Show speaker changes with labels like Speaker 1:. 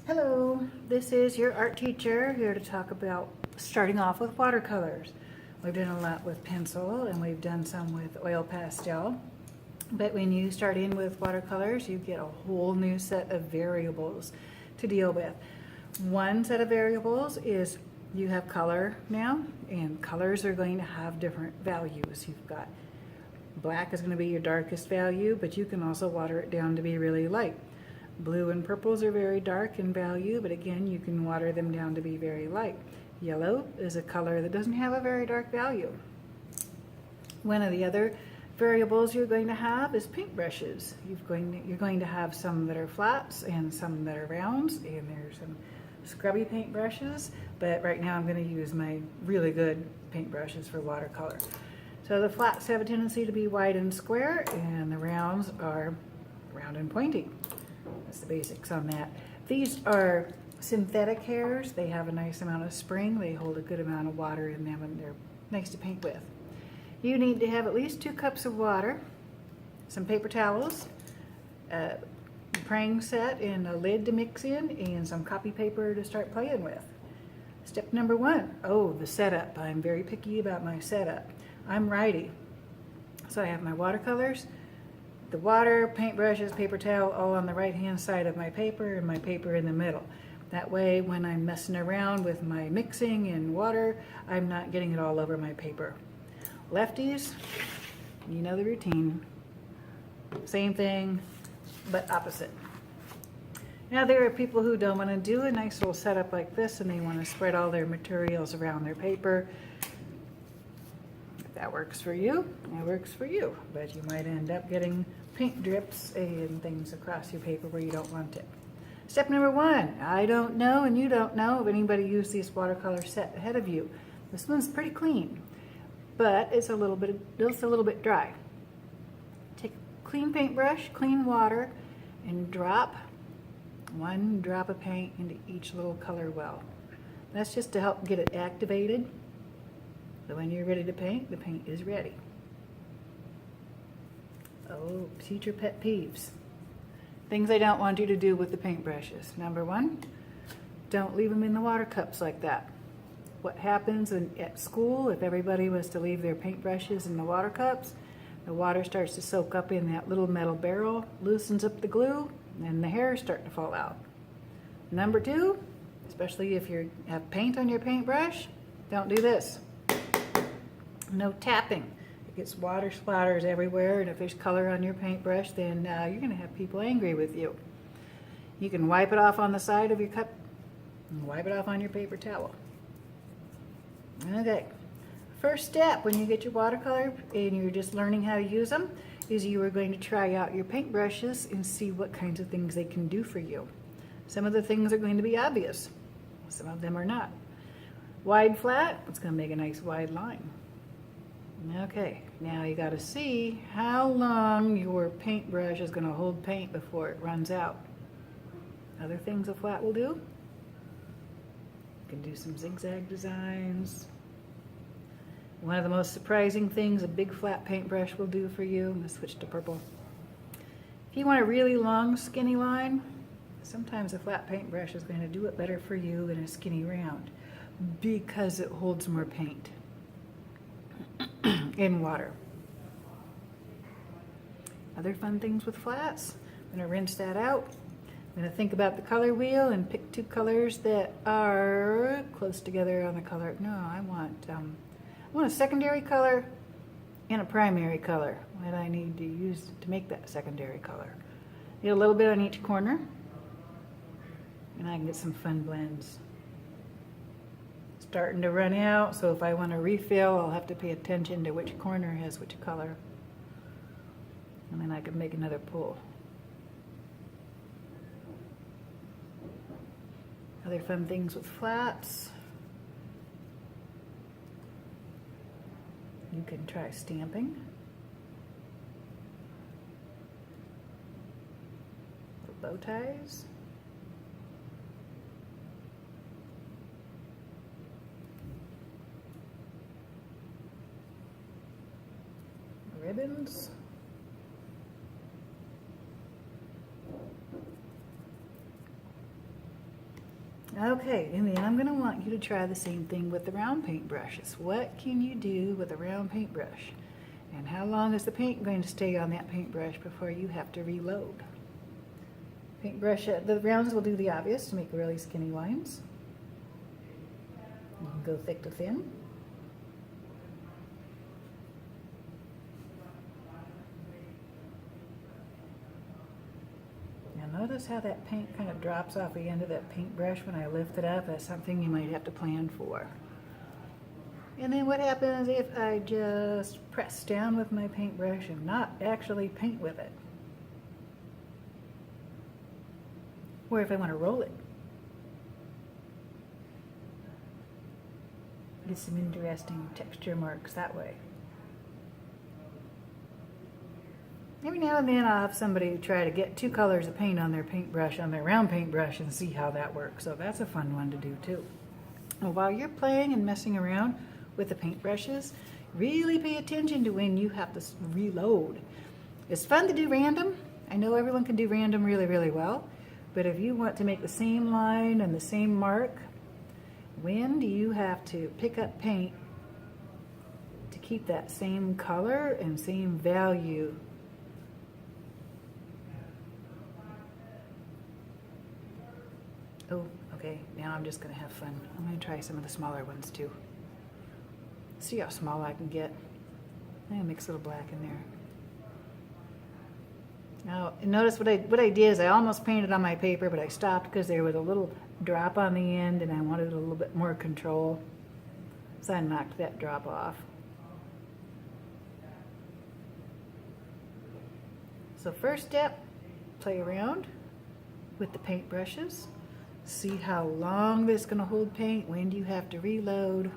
Speaker 1: Hello, this is your art teacher here to talk about starting off with watercolors. We've done a lot with pencil and we've done some with oil pastel. But when you start in with watercolors, you get a whole new set of variables to deal with. One set of variables is you have color now, and colors are going to have different values. You've got black is going to be your darkest value, but you can also water it down to be really light. Blue and purples are very dark in value, but again, you can water them down to be very light. Yellow is a color that doesn't have a very dark value. One of the other variables you're going to have is paintbrushes. You're going to have some that are flats and some that are rounds, and there's some scrubby paintbrushes, but right now I'm going to use my really good paintbrushes for watercolor. So the flats have a tendency to be wide and square, and the rounds are round and pointy. That's the basics on that. These are synthetic hairs. They have a nice amount of spring. They hold a good amount of water in them, and they're nice to paint with. You need to have at least 2 cups of water, some paper towels, a praying set and a lid to mix in, and some copy paper to start playing with. Step number 1, the setup. I'm very picky about my setup. I'm righty, so I have my watercolors, the water, paintbrushes, paper towel, all on the right-hand side of my paper, and my paper in the middle. That way, when I'm messing around with my mixing in water, I'm not getting it all over my paper. Lefties, you know the routine. Same thing, but opposite. Now, there are people who don't want to do a nice little setup like this, and they want to spread all their materials around their paper. If that works for you, that works for you. But you might end up getting paint drips and things across your paper where you don't want it. Step number 1, I don't know and you don't know if anybody used this watercolor set ahead of you. This one's pretty clean, but it's a little bit dry. Take a clean paintbrush, clean water, and drop 1 drop of paint into each little color well. That's just to help get it activated. So when you're ready to paint, the paint is ready. Oh, teacher pet peeves. Things I don't want you to do with the paintbrushes. Number 1, don't leave them in the water cups like that. What happens at school, if everybody was to leave their paintbrushes in the water cups, the water starts to soak up in that little metal barrel, loosens up the glue, and the hairs start to fall out. Number 2, especially if you have paint on your paintbrush, don't do this. No tapping. It gets water splatters everywhere, and if there's color on your paintbrush, then you're going to have people angry with you. You can wipe it off on the side of your cup and wipe it off on your paper towel. Okay, first step when you get your watercolor and you're just learning how to use them is you are going to try out your paintbrushes and see what kinds of things they can do for you. Some of the things are going to be obvious. Some of them are not. Wide flat, it's going to make a nice wide line. Okay, now you got to see how long your paintbrush is going to hold paint before it runs out. Other things a flat will do. You can do some zigzag designs. One of the most surprising things a big flat paintbrush will do for you, I'm going to switch to purple. If you want a really long skinny line, sometimes a flat paintbrush is going to do it better for you than a skinny round because it holds more paint in water. Other fun things with flats, I'm going to rinse that out. I'm going to think about the color wheel and pick 2 colors that are close together on the color. No, I want a secondary color and a primary color. What I need to use to make that secondary color. Get a little bit on each corner, and I can get some fun blends. Starting to run out, so if I want to refill, I'll have to pay attention to which corner has which color. And then I can make another pull. Other fun things with flats. You can try stamping. Bow ties. Ribbons. Okay, and then I'm going to want you to try the same thing with the round paintbrushes. What can you do with a round paintbrush? And how long is the paint going to stay on that paintbrush before you have to reload? Paintbrush, the rounds will do the obvious to make really skinny lines. You can go thick to thin. Now notice how that paint kind of drops off the end of that paintbrush when I lift it up. That's something you might have to plan for. And then what happens if I just press down with my paintbrush and not actually paint with it? Or if I want to roll it? Get some interesting texture marks that way. Every now and then I'll have somebody try to get 2 colors of paint on their paintbrush, on their round paintbrush, and see how that works. So that's a fun one to do too. Well, while you're playing and messing around with the paintbrushes, really pay attention to when you have to reload. It's fun to do random. I know everyone can do random really, really well. But if you want to make the same line and the same mark, when do you have to pick up paint to keep that same color and same value? Oh, okay, now I'm just going to have fun. I'm going to try some of the smaller ones too. See how small I can get. I'm going to mix a little black in there. Now, notice what I did is I almost painted on my paper, but I stopped because there was a little drop on the end and I wanted a little bit more control. So I knocked that drop off. So first step, play around with the paint brushes. See how long this is going to hold paint. When do you have to reload?